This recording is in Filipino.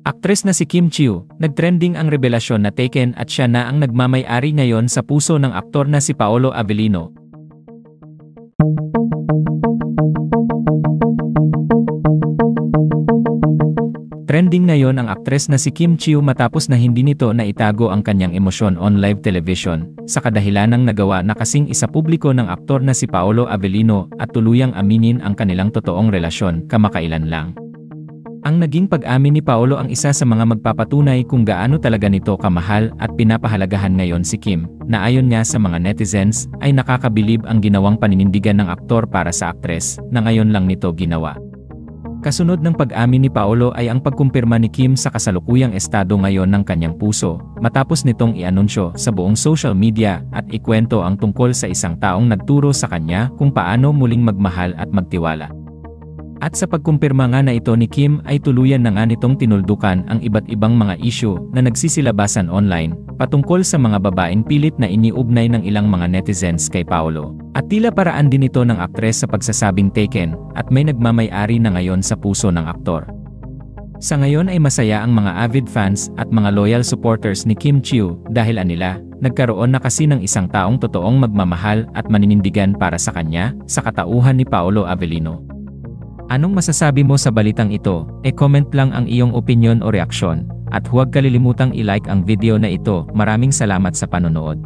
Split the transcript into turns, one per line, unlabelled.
Aktres na si Kim Chiu, nagtrending ang revelasyon na taken at siya na ang nagmamay-ari ngayon sa puso ng aktor na si Paolo Avellino. Trending ngayon ang aktres na si Kim Chiu matapos na hindi nito naitago ang kanyang emosyon on live television, sa kadahilanang nagawa na kasing isa publiko ng aktor na si Paolo Avellino at tuluyang aminin ang kanilang totoong relasyon kamakailan lang. Ang naging pag-amin ni Paolo ang isa sa mga magpapatunay kung gaano talaga nito kamahal at pinapahalagahan ngayon si Kim, na ayon niya sa mga netizens, ay nakakabilib ang ginawang paninindigan ng aktor para sa aktres, na ngayon lang nito ginawa. Kasunod ng pag-amin ni Paolo ay ang pagkumpirma ni Kim sa kasalukuyang estado ngayon ng kanyang puso, matapos nitong i-anunsyo sa buong social media at ikwento ang tungkol sa isang taong nagturo sa kanya kung paano muling magmahal at magtiwala. At sa pagkumpirma nga na ito ni Kim ay tuluyan na nga nitong tinuldukan ang iba't ibang mga issue na nagsisilabasan online, patungkol sa mga babaeng pilit na iniugnay ng ilang mga netizens kay Paolo. At tila paraan din ito ng aktres sa pagsasabing taken, at may nagmamay-ari na ngayon sa puso ng aktor. Sa ngayon ay masaya ang mga avid fans at mga loyal supporters ni Kim Chiu dahil anila, nagkaroon na kasi ng isang taong totoong magmamahal at maninindigan para sa kanya, sa katauhan ni Paolo Avellino. Anong masasabi mo sa balitang ito? E-comment lang ang iyong opinyon o reaksyon, at huwag kalilimutang i-like ang video na ito. Maraming salamat sa panonood.